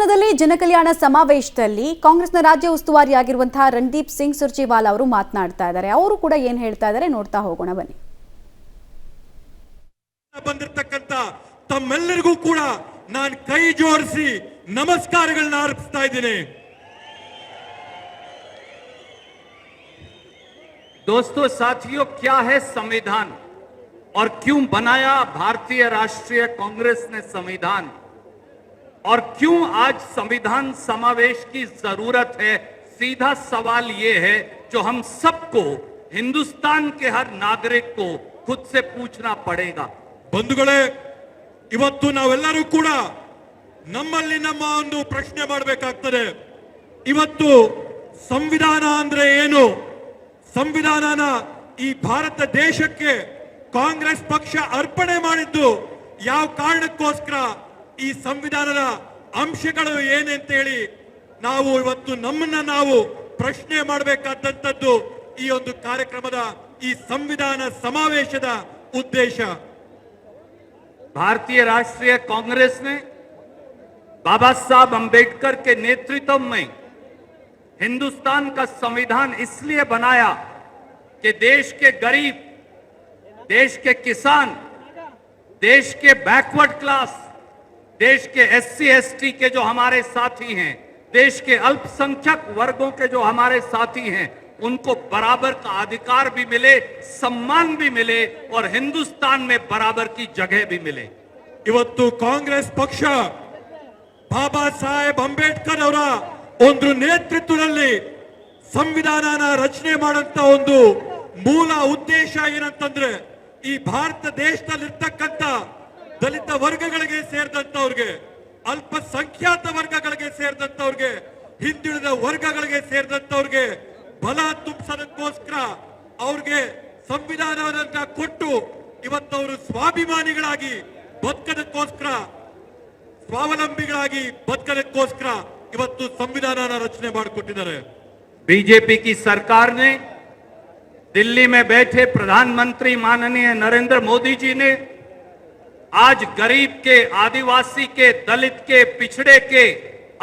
ಹಾಸನದಲ್ಲಿ ಜನಕಲ್ಯಾಣ ಸಮಾವೇಶದಲ್ಲಿ ಕಾಂಗ್ರೆಸ್ನ ರಾಜ್ಯ ಉಸ್ತುವಾರಿಯಾಗಿರುವಂತಹ ರಣದೀಪ್ ಸಿಂಗ್ ಸುರ್ಜೇವಾಲಾ ಅವರು ಮಾತನಾಡ್ತಾ ಇದ್ದಾರೆ. ಅವರು ಕೂಡ ಏನು ಹೇಳ್ತಾ ಇದ್ದಾರೆ ನೋಡ್ತಾ ಹೋಗೋಣ ಬನ್ನಿ. ಬಂದಿರತಕ್ಕಂತ ತಮ್ಮೆಲ್ಲರಿಗೂ ಕೂಡ ನಾನು ಕೈ ಜೋಡಿಸಿ ನಮಸ್ಕಾರಗಳನ್ನು ಅರ್ಪಿಸ್ತಾ ಇದ್ದೀನಿ. दोस्तों साथियों, क्या है संविधान और क्यों बनाया भारतीय राष्ट्रीय कांग्रेस ने संविधान, और क्यों आज संविधान समावेश की जरूरत है? सीधा सवाल ये है जो हम सबको, हिंदुस्तान के हर नागरिक को खुद से पूछना पड़ेगा. ಬಂಧುಗಳೇ, ಇವತ್ತು ನಾವೆಲ್ಲರೂ ಕೂಡ ನಮ್ಮಲ್ಲಿ ನಮ್ಮ ಒಂದು ಪ್ರಶ್ನೆ ಮಾಡಬೇಕಾಗ್ತದೆ. ಇವತ್ತು ಸಂವಿಧಾನ ಅಂದ್ರೆ ಏನು? ಸಂವಿಧಾನನ ಈ ಭಾರತ ದೇಶಕ್ಕೆ ಕಾಂಗ್ರೆಸ್ ಪಕ್ಷ ಅರ್ಪಣೆ ಮಾಡಿದ್ದು ಯಾವ ಕಾರಣಕ್ಕೋಸ್ಕರ? ಈ ಸಂವಿಧಾನದ ಅಂಶಗಳು ಏನಂತ ಹೇಳಿ ನಾವು ಇವತ್ತು ನಮ್ಮನ್ನ ನಾವು ಪ್ರಶ್ನೆ ಮಾಡಬೇಕಾದಂತದ್ದು ಈ ಒಂದು ಕಾರ್ಯಕ್ರಮದ, ಈ ಸಂವಿಧಾನ ಸಮಾವೇಶದ ಉದ್ದೇಶ. भारतीय राष्ट्रीय कांग्रेस ने बाबा साहब अंबेडकर के नेतृत्व में हिंदुस्तान का संविधान इसलिए बनाया कि देश के गरीब, देश के किसान, देश के बैकवर्ड क्लास, देश के एससी एसटी के जो हमारे साथी हैं, देश के अल्पसंख्यक वर्गों के जो हमारे साथी हैं, उनको बराबर का अधिकार भी मिले, सम्मान भी मिले और हिंदुस्तान में बराबर की जगह भी मिले. ಇವತ್ತು ಕಾಂಗ್ರೆಸ್ ಪಕ್ಷ ಬಾಬಾ ಸಾಹೇಬ್ ಅಂಬೇಡ್ಕರ್ ಅವರ ಒಂದು ನೇತೃತ್ವದಲ್ಲಿ ಸಂವಿಧಾನನ ರಚನೆ ಮಾಡಂತ ಒಂದು ಮೂಲ ಉದ್ದೇಶ ಏನಂತಂದ್ರೆ, ಈ ಭಾರತ ದೇಶದಲ್ಲಿರ್ತಕ್ಕಂಥ ದಲಿತ ವರ್ಗಗಳಿಗೆ ಸೇರಿದಂತವ್ರಿಗೆ, ಅಲ್ಪಸಂಖ್ಯಾತ ವರ್ಗಗಳಿಗೆ ಸೇರಿದಂತವ್ರಿಗೆ, ಹಿಂದುಳಿದ ವರ್ಗಗಳಿಗೆ ಸೇರಿದಂತವ್ರಿಗೆ ಬಲ ತುಂಬಿಸೋದಕ್ಕೋಸ್ಕರ ಅವ್ರಿಗೆ ಸಂವಿಧಾನವನ್ನ ಕೊಟ್ಟು ಇವತ್ತವರು ಸ್ವಾಭಿಮಾನಿಗಳಾಗಿ ಬದುಕೋದಕ್ಕೋಸ್ಕರ, ಸ್ವಾವಲಂಬಿಗಳಾಗಿ ಬದುಕೋದಕ್ಕೋಸ್ಕರ ಇವತ್ತು ಸಂವಿಧಾನನ ರಚನೆ ಮಾಡಿಕೊಟ್ಟಿದ್ದಾರೆ. बीजेपी की सरकार ने, दिल्ली में बैठे प्रधानमंत्री माननीय नरेंद्र मोदी जी ने आज गरीब के, आदिवासी के, दलित के, पिछड़े के,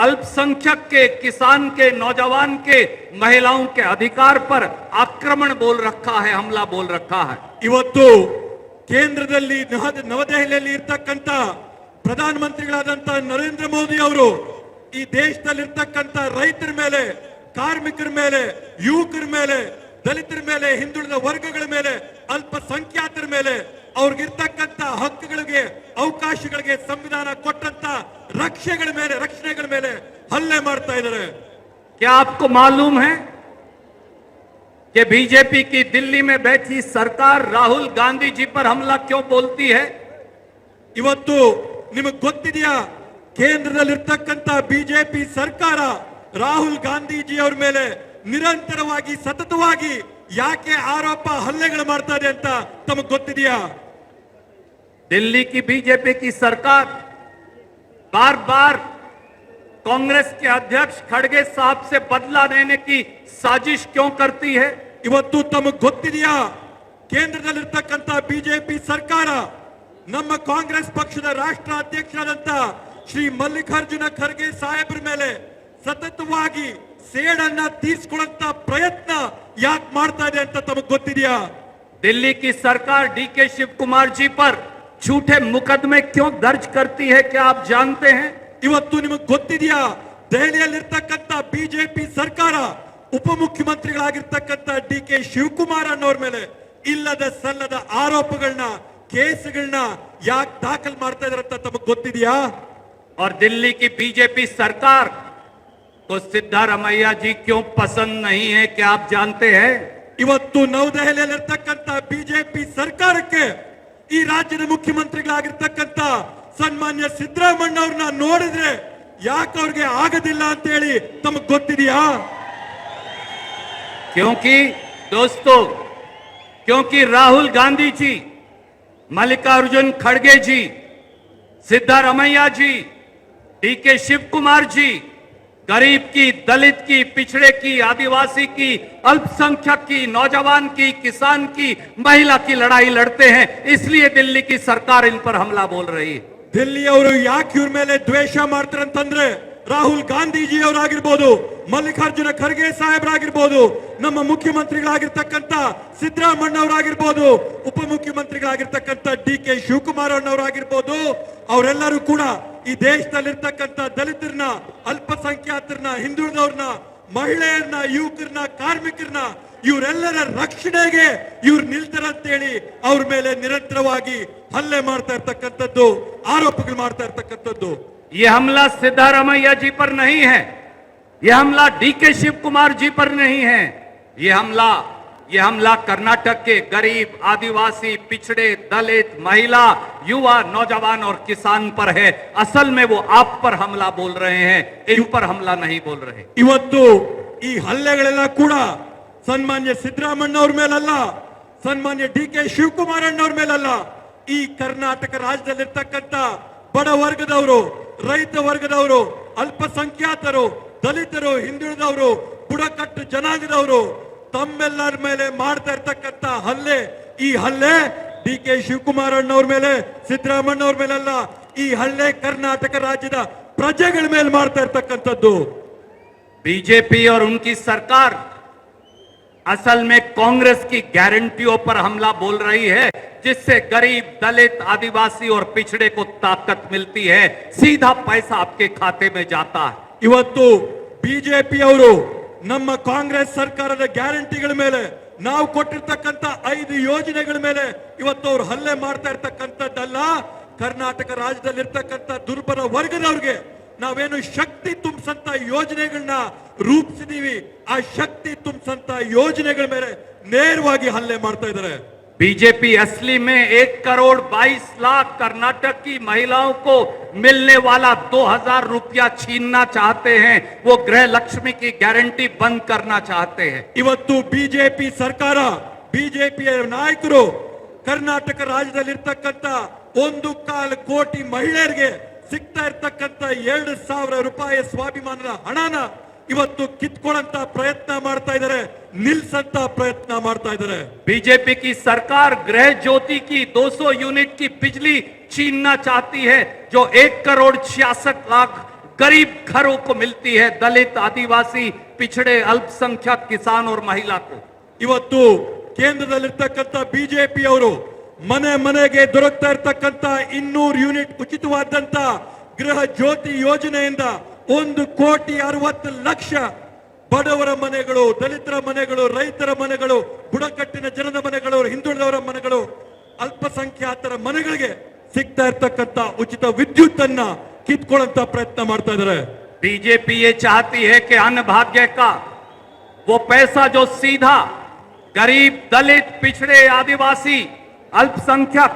अल्पसंख्यक के, किसान के, नौजवान के, महिलाओं के अधिकार पर आक्रमण बोल रखा है, हमला बोल रखा है. ಇವತ್ತು ಕೇಂದ್ರದಲ್ಲಿ ನವದೆಹಲಿಯಲ್ಲಿ ಇರ್ತಕ್ಕಂಥ ಪ್ರಧಾನಮಂತ್ರಿಗಳಾದಂತ ನರೇಂದ್ರ ಮೋದಿ ಅವರು ಈ ದೇಶದಲ್ಲಿರ್ತಕ್ಕಂಥ ರೈತರ ಮೇಲೆ, ಕಾರ್ಮಿಕರ ಮೇಲೆ, ಯುವಕರ ಮೇಲೆ, ದಲಿತರ ಮೇಲೆ, ಹಿಂದುಳಿದ ವರ್ಗಗಳ ಮೇಲೆ, ಅಲ್ಪಸಂಖ್ಯಾತರ ಮೇಲೆ ಅವ್ರಿಗಿರ್ತಕ್ಕಂಥ ಹಕ್ಕುಗಳಿಗೆ, ಅವಕಾಶಗಳಿಗೆ ಸಂವಿಧಾನ ಕೊಟ್ಟಂತ ರಕ್ಷಣೆಗಳ ಮೇಲೆ ಹಲ್ಲೆ ಮಾಡ್ತಾ ಇದ್ದಾರೆ. क्या आपको मालूम है कि बीजेपी की दिल्ली में बैठी सरकार राहुल गांधी जी पर हमला क्यों बोलती है? ಇವತ್ತು ನಿಮಗೆ ಗೊತ್ತಿದೆಯಾ, ಕೇಂದ್ರದಲ್ಲಿರ್ತಕ್ಕಂಥ ಬಿಜೆಪಿ ಸರ್ಕಾರ ರಾಹುಲ್ ಗಾಂಧೀಜಿ ಅವರ ಮೇಲೆ ನಿರಂತರವಾಗಿ, ಸತತವಾಗಿ ಯಾಕೆ ಆರೋಪ ಹಲ್ಲೆಗಳು ಮಾಡ್ತಾ ಇದೆ ಅಂತ ತಮಗೆ ಗೊತ್ತಿದೆಯಾ? दिल्ली की बीजेपी की सरकार बार बार कांग्रेस के अध्यक्ष खड़गे साहब से बदला लेने की साजिश क्यों करती है? ಇವತ್ತು ತಮಗೆ ಗೊತ್ತಿದೆಯಾ, ಕೇಂದ್ರದಲ್ಲಿರ್ತಕ್ಕಂಥ ಬಿಜೆಪಿ ಸರ್ಕಾರ ನಮ್ಮ ಕಾಂಗ್ರೆಸ್ ಪಕ್ಷದ ರಾಷ್ಟ್ರ ಅಧ್ಯಕ್ಷರಾದಂತ ಶ್ರೀ ಮಲ್ಲಿಕಾರ್ಜುನ ಖರ್ಗೆ ಸಾಹೇಬ್ರ ಮೇಲೆ ಸತತವಾಗಿ ಸೇಡನ್ನ ತೀರಿಸಿಕೊಳ್ಳುವಂತ ಪ್ರಯತ್ನ ಯಾಕೆ ಮಾಡ್ತಾ ಇದೆ ಅಂತ ತಮಗೆ ಗೊತ್ತಿದೆಯಾ? दिल्ली की सरकार डीके शिव कुमार जी पर झूठे मुकदमे क्यों दर्ज करती है, क्या आप जानते हैं? ಇವತ್ತು ನಿಮಗೆ ಗೊತ್ತಿದೆಯಾ, ದೆಹಲಿಯಲ್ಲಿರ್ತಕ್ಕಂಥ ಬಿಜೆಪಿ ಸರ್ಕಾರ ಉಪಮುಖ್ಯಮಂತ್ರಿಗಳಾಗಿರ್ತಕ್ಕಂಥ ಡಿಕೆ ಶಿವಕುಮಾರ್ ಅನ್ನೋರ್ ಮೇಲೆ ಇಲ್ಲದ ಸಲ್ಲದ ಆರೋಪಗಳನ್ನ, ಕೇಸ್ಗಳನ್ನ ಯಾಕೆ ದಾಖಲು ಮಾಡ್ತಾ ಇದಾರೆ ಅಂತ ತಮಗೆ ಗೊತ್ತಿದೆಯಾ? और दिल्ली की बीजेपी सरकार को सिद्धारमैया जी क्यों पसंद नहीं है, क्या आप जानते हैं? ಇವತ್ತು ನವದೆಹಲಿಯಲ್ಲಿರ್ತಕ್ಕಂಥ ಬಿಜೆಪಿ ಸರ್ಕಾರಕ್ಕೆ ಈ ರಾಜ್ಯದ ಮುಖ್ಯಮಂತ್ರಿಗಳಾಗಿರ್ತಕ್ಕಂಥ ಸನ್ಮಾನ್ಯ ಸಿದ್ದರಾಮಯ್ಯ ಅವ್ರನ್ನ ನೋಡಿದ್ರೆ ಯಾಕೆ ಅವ್ರಿಗೆ ಆಗೋದಿಲ್ಲ ಅಂತ ಹೇಳಿ ತಮಗೆ ಗೊತ್ತಿದೆಯಾ? क्योंकि दोस्तों, क्योंकि राहुल गांधी जी, मल्लिकार्जुन खड़गे जी, सिद्धारमैया जी, डीके शिव कुमार जी गरीब की, दलित की, पिछड़े की, आदिवासी की, अल्पसंख्यक की, नौजवान की, किसान की, महिला की लड़ाई लड़ते हैं, इसलिए दिल्ली की सरकार इन पर हमला बोल रही है. ದಿಲ್ಲಿಯವರು ಯಾಕೆ ಇವ್ರ ಮೇಲೆ ದ್ವೇಷ ಮಾಡ್ತಾರೆ ಅಂತಂದ್ರೆ ರಾಹುಲ್ ಗಾಂಧೀಜಿ ಅವರಾಗಿರ್ಬೋದು, ಮಲ್ಲಿಕಾರ್ಜುನ ಖರ್ಗೆ ಸಾಹೇಬರಾಗಿರ್ಬೋದು, ನಮ್ಮ ಮುಖ್ಯಮಂತ್ರಿಗಳಾಗಿರ್ತಕ್ಕಂಥ ಸಿದ್ದರಾಮಣ್ಣ ಅವರಾಗಿರ್ಬೋದು, ಉಪಮುಖ್ಯಮಂತ್ರಿಗಳಾಗಿರ್ತಕ್ಕಂಥ DK ಶಿವಕುಮಾರ್ ಅವರಾಗಿರ್ಬೋದು, ಅವರೆಲ್ಲರೂ ಕೂಡ ಈ ದೇಶದಲ್ಲಿರ್ತಕ್ಕಂಥ ದಲಿತರನ್ನ, ಅಲ್ಪಸಂಖ್ಯಾತರನ್ನ, ಹಿಂದುಳಿದವ್ರನ್ನ, ಮಹಿಳೆಯರನ್ನ, ಯುವಕರನ್ನ, ಕಾರ್ಮಿಕರನ್ನ ಇವರೆಲ್ಲರ ರಕ್ಷಣೆಗೆ ಇವ್ರು ನಿಲ್ತಾರಂತೇಳಿ ಅವ್ರ ಮೇಲೆ ನಿರಂತರವಾಗಿ ಹಲ್ಲೆ ಮಾಡ್ತಾ ಇರ್ತಕ್ಕಂಥದ್ದು, ಆರೋಪಗಳು ಮಾಡ್ತಾ ಇರ್ತಕ್ಕಂಥದ್ದು. ये हमला सिद्धारमैया जी पर नहीं है, ये हमला DK शिव कुमार जी पर नहीं है, ये हमला कर्नाटक के गरीब, आदिवासी, पिछड़े, दलित, महिला, युवा, नौजवान और किसान पर है. असल में वो आप पर हमला बोल रहे हैं, इन पर हमला नहीं बोल रहे. ಇವತ್ತು ಈ ಹಲ್ಲೆಗಳೆಲ್ಲ ಕೂಡ ಸನ್ಮಾನ್ಯ ಸಿದ್ದರಾಮಣ್ಣ ಅವ್ರ ಮೇಲಲ್ಲ, ಸನ್ಮಾನ್ಯ DK ಶಿವಕುಮಾರ್ ಅಣ್ಣವ್ರ ಮೇಲಲ್ಲ, ಈ ಕರ್ನಾಟಕ ರಾಜ್ಯದಲ್ಲಿರ್ತಕ್ಕಂಥ ಬಡ ವರ್ಗದವರು, ರೈತ ವರ್ಗದವರು, ಅಲ್ಪಸಂಖ್ಯಾತರು, ದಲಿತರು, ಹಿಂದುಳಿದವರು, ಬುಡಕಟ್ಟು ಜನಾಂಗದವರು ತಮ್ಮೆಲ್ಲರ ಮೇಲೆ ಮಾಡ್ತಾ ಇರ್ತಕ್ಕಂಥ ಹಲ್ಲೆ. ಈ ಹಲ್ಲೆ DK ಶಿವಕುಮಾರ್ ಅಣ್ಣವ್ರ ಮೇಲೆ, ಸಿದ್ದರಾಮಣ್ಣ ಅವ್ರ ಮೇಲಲ್ಲ, ಈ ಹಲ್ಲೆ ಕರ್ನಾಟಕ ರಾಜ್ಯದ ಪ್ರಜೆಗಳ ಮೇಲೆ ಮಾಡ್ತಾ ಇರ್ತಕ್ಕಂಥದ್ದು. बीजेपी और उनकी सरकार असल में कांग्रेस की गारंटियों पर हमला बोल रही है, जिससे गरीब, दलित, आदिवासी और पिछड़े को ताकत मिलती है, सीधा पैसा आपके खाते में जाता है. ಇವತ್ತು ಬಿಜೆಪಿ ಅವರು ನಮ್ಮ ಕಾಂಗ್ರೆಸ್ ಸರ್ಕಾರದ ಗ್ಯಾರಂಟಿಗಳ ಮೇಲೆ, ನಾವು ಕೊಟ್ಟಿರ್ತಕ್ಕಂಥ 5 ಯೋಜನೆಗಳ ಮೇಲೆ ಇವತ್ತು ಅವ್ರು ಹಲ್ಲೆ ಮಾಡ್ತಾ ಇರ್ತಕ್ಕಂಥದ್ದಲ್ಲ. ಕರ್ನಾಟಕ ರಾಜ್ಯದಲ್ಲಿರ್ತಕ್ಕಂಥ ದುರ್ಬಲ ವರ್ಗದವ್ರಿಗೆ ನಾವೇನು ಶಕ್ತಿ ತುಂಬಿಸಂತ ಯೋಜನೆಗಳನ್ನ ರೂಪಿಸಿದೀವಿ, ಆ ಶಕ್ತಿ ತುಂಬಿಸಂತ ಯೋಜನೆಗಳ ಮೇಲೆ ನೇರವಾಗಿ ಹಲ್ಲೆ ಮಾಡ್ತಾ ಇದ್ದಾರೆ. बीजेपी असली में 1 करोड़ 22 लाख कर्नाटक की महिलाओं को मिलने वाला 2000 रुपया छीनना चाहते हैं. वो गृह लक्ष्मी की गारंटी बंद करना चाहते हैं. ಇವತ್ತು ಬಿಜೆಪಿ ಸರ್ಕಾರ, ಬಿಜೆಪಿಯ ನಾಯಕರು ಕರ್ನಾಟಕ ರಾಜ್ಯದಲ್ಲಿರ್ತಕ್ಕಂಥ 1.25 ಕೋಟಿ ಮಹಿಳೆಯರಿಗೆ ಸಿಗ್ತಾ ಇರ್ತಕ್ಕಂಥ 2,000 ರೂಪಾಯಿ ಸ್ವಾಭಿಮಾನದ ಹಣನ ಇವತ್ತು ಕಿತ್ಕೊಳ್ಳಂತ ಪ್ರಯತ್ನ ಮಾಡ್ತಾ ಇದ್ದಾರೆ, ನಿಲ್ಸಂತ ಪ್ರಯತ್ನ ಮಾಡ್ತಾ ಇದ್ದಾರೆ. बीजेपी की सरकार गृह ज्योति की 200 यूनिट की बिजली छीनना चाहती है, जो 1 करोड़ 66 लाख गरीब घरों को मिलती है, दलित, आदिवासी, पिछड़े, अल्पसंख्यक, किसान और महिला को. ಇವತ್ತು ಕೇಂದ್ರದಲ್ಲಿರ್ತಕ್ಕಂಥ ಬಿಜೆಪಿ ಅವರು ಮನೆ ಮನೆಗೆ ದೊರಕ್ತಾ ಇರ್ತಕ್ಕಂಥ 200 ಯೂನಿಟ್ ಉಚಿತವಾದಂತ ಗೃಹ ಜ್ಯೋತಿ ಯೋಜನೆಯಿಂದ 1,60,00,000 ಬಡವರ ಮನೆಗಳು, ದಲಿತರ ಮನೆಗಳು, ರೈತರ ಮನೆಗಳು, ಬುಡಕಟ್ಟಿನ ಜನದ ಮನೆಗಳು, ಹಿಂದುಳಿದವರ ಮನೆಗಳು, ಅಲ್ಪಸಂಖ್ಯಾತರ ಮನೆಗಳಿಗೆ ಸಿಗ್ತಾ ಇರ್ತಕ್ಕಂಥ ಉಚಿತ ವಿದ್ಯುತ್ ಅನ್ನ ಕಿತ್ಕೊಳ್ಳಂತ ಪ್ರಯತ್ನ ಮಾಡ್ತಾ ಇದ್ದಾರೆ. बीजेपी ये चाहती है कि अन्न भाग्य का वो पैसा जो सीधा गरीब, दलित, पिछड़े, आदिवासी, अल्पसंख्यक,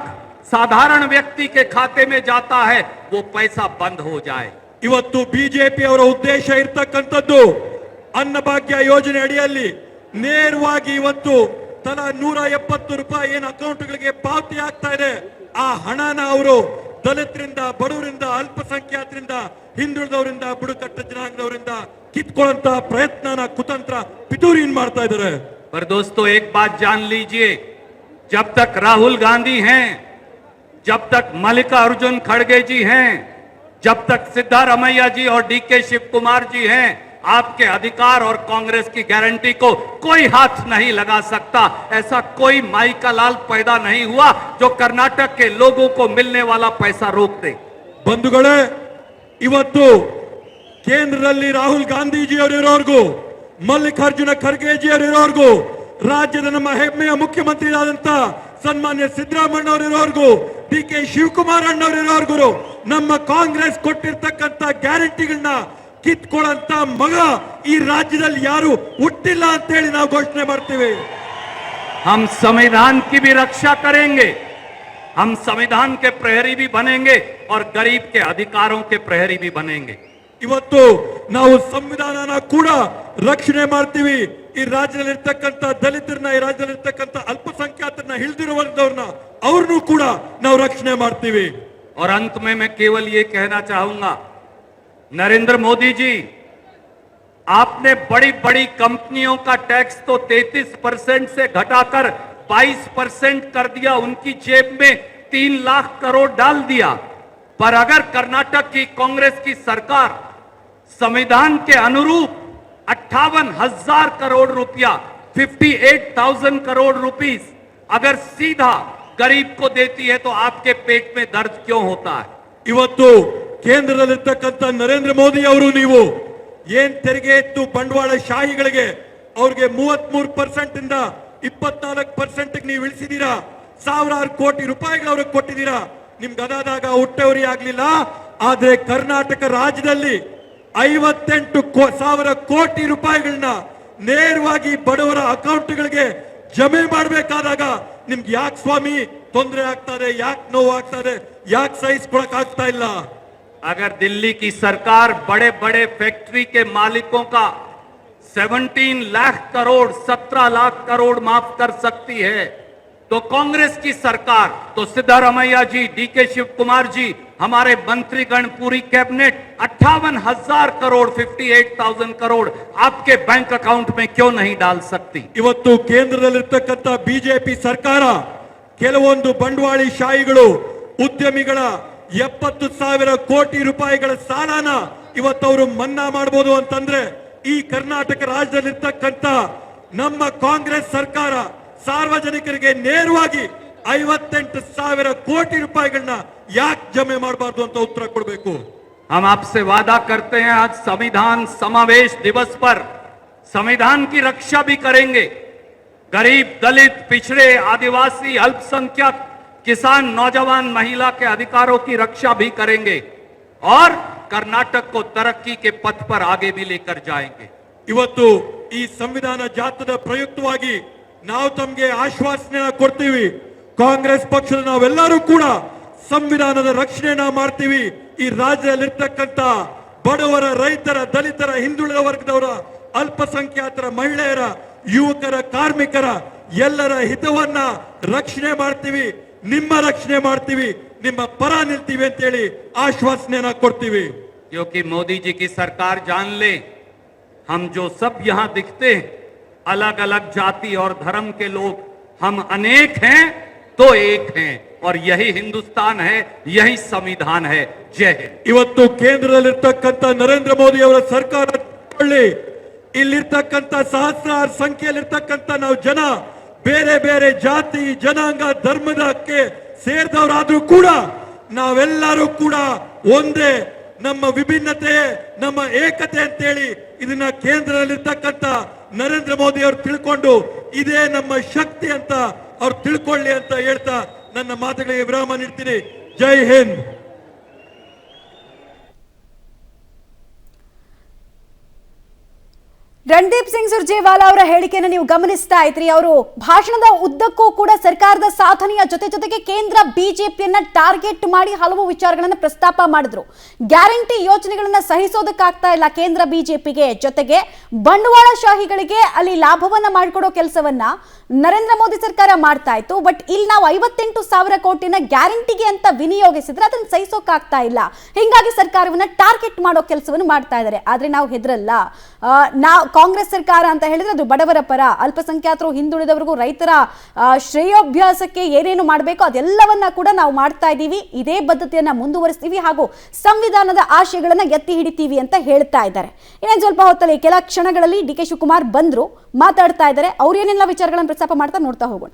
साधारण व्यक्ति के खाते में जाता है, वो पैसा बंद हो जाए. ಇವತ್ತು ಬಿಜೆಪಿ ಅವರ ಉದ್ದೇಶ ಇರ್ತಕ್ಕಂಥದ್ದು ಅನ್ನಭಾಗ್ಯ ಯೋಜನೆ ಅಡಿಯಲ್ಲಿ ನೇರವಾಗಿ ಇವತ್ತು ತಲಾ 170 ರೂಪಾಯಿ ಏನು ಅಕೌಂಟ್ಗಳಿಗೆ ಪಾವತಿ ಆಗ್ತಾ ಇದೆ, ಆ ಹಣನ ಅವರು ದಲಿತರಿಂದ, ಬಡವರಿಂದ, ಅಲ್ಪಸಂಖ್ಯಾತರಿಂದ, ಹಿಂದುಳಿದವರಿಂದ, ಬುಡಕಟ್ಟು ಜನಾಂಗದವರಿಂದ ಕಿತ್ಕೊಳ್ಳಂತ ಪ್ರಯತ್ನನ, ಕುತಂತ್ರ, ಪಿತೂರಿಯನ್ನು ಮಾಡ್ತಾ ಇದ್ದಾರೆ. पर दोस्तों एक बात जान लीजिए, जब तक राहुल गांधी हैं, जब तक मल्लिकार्जुन खड़गे जी हैं, जब तक सिद्धारमैया जी और DK शिव कुमार जी हैं, आपके अधिकार और कांग्रेस की गारंटी को कोई हाथ नहीं लगा सकता. ऐसा कोई माई का लाल पैदा नहीं हुआ जो कर्नाटक के लोगों को मिलने वाला पैसा रोक दे. ಬಂಧುಗಳೇ, ಇವತ್ತು ಕೇಂದ್ರದಲ್ಲಿ ರಾಹುಲ್ ಗಾಂಧೀಜಿ ಅವರಿರೋರ್ಗೂ, ಮಲ್ಲಿಕಾರ್ಜುನ ಖರ್ಗೆ ಜಿ ಅವರಿರೋರ್ಗೂ, ರಾಜ್ಯದ ನಮ್ಮ ಹೆಮ್ಮೆಯ ಮುಖ್ಯಮಂತ್ರಿಯಾದಂತ ಸನ್ಮಾನ್ಯ ಸಿದ್ದರಾಮಣ್ಣ ಅವರಿರೋರ್ಗೂ, DK ಶಿವಕುಮಾರ್ ಅಣ್ಣವರಿರೋರ್ಗೂ ನಮ್ಮ ಕಾಂಗ್ರೆಸ್ ಕೊಟ್ಟಿರ್ತಕ್ಕಂಥ ಗ್ಯಾರಂಟಿಗಳನ್ನ ಕಿತ್ಕೊಳ್ಳಂತ ಮಗ ಈ ರಾಜ್ಯದಲ್ಲಿ ಯಾರು ಹುಟ್ಟಿಲ್ಲ ಅಂತ ಹೇಳಿ ನಾವು ಘೋಷಣೆ ಮಾಡ್ತೀವಿ. हम संविधान की भी रक्षा करेंगे, हम संविधान के प्रहरी भी बनेंगे और गरीब के अधिकारों के प्रहरी भी बनेंगे. ಇವತ್ತು ನಾವು ಸಂವಿಧಾನನ ಕೂಡ ರಕ್ಷಣೆ ಮಾಡ್ತೀವಿ. ಈ ರಾಜ್ಯದಲ್ಲಿರ್ತಕ್ಕಂಥ ದಲಿತರನ್ನ, ಈ ರಾಜ್ಯದಲ್ಲಿರ್ತಕ್ಕಂಥ ಅಲ್ಪಸಂಖ್ಯಾತರನ್ನ, ಹಿಂದುಳಿದವರನ್ನ ಅವ್ರನ್ನೂ ಕೂಡ ನಾವು ರಕ್ಷಣೆ ಮಾಡ್ತೀವಿ. और अंत में मैं केवल ये कहना चाहूंगा, नरेंद्र मोदी जी, आपने बड़ी बड़ी कंपनियों का टैक्स तो 33% से घटाकर 22% कर दिया, उनकी जेब में 3 लाख करोड़ डाल दिया. पर अगर कर्नाटक की कांग्रेस की सरकार संविधान के अनुरूप 58,000 करोड़ रुपया 58,000 करोड़ रुपीस अगर सीधा गरीब को देती है तो आपके पेट में दर्द क्यों होता है? ಇವತ್ತು ಕೇಂದ್ರದಲ್ಲಿರ್ತಕ್ಕಂಥ ನರೇಂದ್ರ ಮೋದಿ ಅವರು ನೀವು ಏನ್ ತೆರಿಗೆ ಇತ್ತು ಬಂಡವಾಳ ಶಾಹಿಗಳಿಗೆ ಅವ್ರಿಗೆ 33% ಇಂದ 24% ನೀವು ಇಳಿಸಿದೀರಾ. ಸಾವಿರಾರು ಕೋಟಿ ರೂಪಾಯಿಗಳು ಅವ್ರಿಗೆ ಕೊಟ್ಟಿದ್ದೀರಾ. ನಿಮ್ಗೆ ಅದಾದಾಗ ಹುಟ್ಟವರಿ ಆಗ್ಲಿಲ್ಲ. ಆದ್ರೆ ಕರ್ನಾಟಕ ರಾಜ್ಯದಲ್ಲಿ 58,000 ಕೋಟಿ ರೂಪಾಯಿಗಳನ್ನ ನೇರವಾಗಿ ಬಡವರ ಅಕೌಂಟ್ಗಳಿಗೆ ಜಮೆ ಮಾಡಬೇಕಾದಾಗ ನಿಮ್ಗೆ ಯಾಕೆ ಸ್ವಾಮಿ ತೊಂದರೆ ಆಗ್ತದೆ, ಯಾಕೆ ನೋವು ಆಗ್ತದೆ, ಯಾಕೆ ಸಹಿಸ್ಕೊಳಕ್ ಆಗ್ತಾ ಇಲ್ಲ? अगर दिल्ली की सरकार बड़े बड़े फैक्ट्री के मालिकों का 17 लाख करोड़ 17 लाख करोड़ माफ कर सकती है तो कांग्रेस की सरकार, तो सिद्धारमैया जी, डीके शिव कुमार जी, हमारे मंत्रीगण, पूरी कैबिनेट 58,000 करोड़ 58,000 करोड़ आपके बैंक अकाउंट में क्यों नहीं डाल सकती? ಇವತ್ತು ಕೇಂದ್ರದಲ್ಲಿರ್ತಕ್ಕಂಥ ಬಿಜೆಪಿ ಸರ್ಕಾರ ಕೆಲವೊಂದು ಬಂಡವಾಳಿ ಶಾಹಿಗಳು ಉದ್ಯಮಿಗಳ 70,000 ಕೋಟಿ ರೂಪಾಯಿಗಳ ಸಾಲನ ಇವತ್ತವರು ಮನ್ನಾ ಮಾಡಬಹುದು ಅಂತಂದ್ರೆ ಈ ಕರ್ನಾಟಕ ರಾಜ್ಯದಲ್ಲಿರ್ತಕ್ಕಂಥ ನಮ್ಮ ಕಾಂಗ್ರೆಸ್ ಸರ್ಕಾರ ಸಾರ್ವಜನಿಕರಿಗೆ ನೇರವಾಗಿ 58,000 ಕೋಟಿ ರೂಪಾಯಿಗಳನ್ನ ಯಾಕೆ ಜಮೆ ಮಾಡಬಾರ್ದು ಅಂತ ಉತ್ತರ ಕೊಡಬೇಕು. हम आपसे वादा करते हैं आज संविधान समावेश दिवस पर संविधान की रक्षा भी करेंगे. गरीब, दलित, पिछड़े, आदिवासी, अल्पसंख्यक, किसान, नौजवान, महिला के अधिकारों की रक्षा भी करेंगे और कर्नाटक को तरक्की के पथ पर आगे भी लेकर जाएंगे. ಇವತ್ತು ಈ ಸಂವಿಧಾನ ಜಾಥಾದ ಪ್ರಯುಕ್ತವಾಗಿ ನಾವು ತಮಗೆ ಆಶ್ವಾಸನೆ ಕೊಡ್ತೀವಿ. ಕಾಂಗ್ರೆಸ್ ಪಕ್ಷದ ನಾವೆಲ್ಲರೂ ಕೂಡ ಸಂವಿಧಾನದ ರಕ್ಷಣೆನ ಮಾಡ್ತೀವಿ. ಈ ರಾಜ್ಯದಲ್ಲಿರ್ತಕ್ಕಂಥ ಬಡವರ, ರೈತರ, ದಲಿತರ, ಹಿಂದುಳಿದ ವರ್ಗದವರ, ಅಲ್ಪಸಂಖ್ಯಾತರ, ಮಹಿಳೆಯರ, ಯುವಕರ, ಕಾರ್ಮಿಕರ ಎಲ್ಲರ ಹಿತವನ್ನ ರಕ್ಷಣೆ ಮಾಡ್ತೀವಿ. ನಿಮ್ಮ ರಕ್ಷಣೆ ಮಾಡ್ತೀವಿ, ನಿಮ್ಮ ಪರ ನಿಲ್ತೀವಿ ಅಂತ ಹೇಳಿ ಆಶ್ವಾಸನೆಯನ್ನ ಕೊಡ್ತೀವಿ. क्योंकि मोदी जी की सरकार जान ले, हम जो सब यहां दिखते हैं अलग अलग जाति और धर्म के लोग, हम अनेक हैं तो एक हैं और यही हिंदुस्तान है, यही संविधान है. जय हिंद. ಇವತ್ತು ಕೇಂದ್ರದಲ್ಲಿರ್ತಕ್ಕಂಥ ನರೇಂದ್ರ ಮೋದಿ ಅವರ ಸರ್ಕಾರ ಇಲ್ಲಿರ್ತಕ್ಕಂಥ ಸಹಸ್ರಾರು ಸಂಖ್ಯೆಯಲ್ಲಿರ್ತಕ್ಕಂಥ ನಾವು ಜನ ಬೇರೆ ಬೇರೆ ಜಾತಿ, ಜನಾಂಗ, ಧರ್ಮದಕ್ಕೆ ಸೇರಿದವರಾದ್ರೂ ಕೂಡ ನಾವೆಲ್ಲರೂ ಕೂಡ ಒಂದೇ. ನಮ್ಮ ವಿಭಿನ್ನತೆ ನಮ್ಮ ಏಕತೆ ಅಂತೇಳಿ ಇದನ್ನ ಕೇಂದ್ರದಲ್ಲಿರ್ತಕ್ಕಂಥ ನರೇಂದ್ರ ಮೋದಿ ಅವರು ತಿಳ್ಕೊಂಡು ಇದೇ ನಮ್ಮ ಶಕ್ತಿ ಅಂತ ಅವ್ರು ತಿಳ್ಕೊಳ್ಳಿ ಅಂತ ಹೇಳ್ತಾ ನನ್ನ ಮಾತುಗಳಿಗೆ ವಿರಾಮ ನೀಡ್ತೀನಿ. ಜೈ ಹಿಂದ್. ರಣದೀಪ್ ಸಿಂಗ್ ಸುರ್ಜೇವಾಲಾ ಅವರ ಹೇಳಿಕೆಯನ್ನು ನೀವು ಗಮನಿಸ್ತಾ ಇದ್ರಿ. ಅವರು ಭಾಷಣದ ಉದ್ದಕ್ಕೂ ಕೂಡ ಸರ್ಕಾರದ ಸಾಧನೆಯ ಜೊತೆಗೆ ಕೇಂದ್ರ ಬಿಜೆಪಿಯನ್ನ ಟಾರ್ಗೆಟ್ ಮಾಡಿ ಹಲವು ವಿಚಾರಗಳನ್ನು ಪ್ರಸ್ತಾಪ ಮಾಡಿದ್ರು. ಗ್ಯಾರಂಟಿ ಯೋಜನೆಗಳನ್ನ ಸಹಿಸೋದಕ್ಕಾಗ್ತಾ ಇಲ್ಲ ಕೇಂದ್ರ ಬಿಜೆಪಿಗೆ, ಜೊತೆಗೆ ಬಂಡವಾಳಶಾಹಿಗಳಿಗೆ ಅಲ್ಲಿ ಲಾಭವನ್ನ ಮಾಡಿಕೊಡೋ ಕೆಲಸವನ್ನ ನರೇಂದ್ರ ಮೋದಿ ಸರ್ಕಾರ ಮಾಡ್ತಾ ಇತ್ತು. ಬಟ್ ಇಲ್ಲಿ ನಾವು 58,000 ಕೋಟಿನ ಗ್ಯಾರಂಟಿಗೆ ಅಂತ ವಿನಿಯೋಗಿಸಿದ್ರೆ ಅದನ್ನ ಸಹಿಸೋಕ್ಕಾಗ್ತಾ ಇಲ್ಲ. ಹಿಂಗಾಗಿ ಸರ್ಕಾರವನ್ನ ಟಾರ್ಗೆಟ್ ಮಾಡೋ ಕೆಲಸವನ್ನು ಮಾಡ್ತಾ ಇದ್ದಾರೆ. ಆದ್ರೆ ನಾವು ಹೆದರಲ್ಲ. ನಾವು ಕಾಂಗ್ರೆಸ್ ಸರ್ಕಾರ ಅಂತ ಹೇಳಿದ್ರೆ ಅದು ಬಡವರ ಪರ, ಅಲ್ಪಸಂಖ್ಯಾತರು, ಹಿಂದುಳಿದವರಿಗೂ, ರೈತರ ಶ್ರೇಯೋಭ್ಯಾಸಕ್ಕೆ ಏನೇನು ಮಾಡಬೇಕು ಅದೆಲ್ಲವನ್ನ ಕೂಡ ನಾವು ಮಾಡ್ತಾ ಇದ್ದೀವಿ. ಇದೇ ಬದ್ಧತೆಯನ್ನ ಮುಂದುವರಿಸ್ತೀವಿ ಹಾಗೂ ಸಂವಿಧಾನದ ಆಶಯಗಳನ್ನ ಎತ್ತಿ ಹಿಡಿತೀವಿ ಅಂತ ಹೇಳ್ತಾ ಇದ್ದಾರೆ. ಇನ್ನೇನು ಸ್ವಲ್ಪ ಹೊತ್ತಲ್ಲಿ ಕೆಲ ಕ್ಷಣಗಳಲ್ಲಿ ಡಿ ಕೆ ಶಿವಕುಮಾರ್ ಬಂದ್ರು, ಮಾತಾಡ್ತಾ ಇದ್ದಾರೆ. ಅವ್ರು ಏನೆಲ್ಲ ವಿಚಾರಗಳನ್ನು ಪ್ರಸ್ತಾಪ ಮಾಡ್ತಾ ನೋಡ್ತಾ ಹೋಗೋಣ.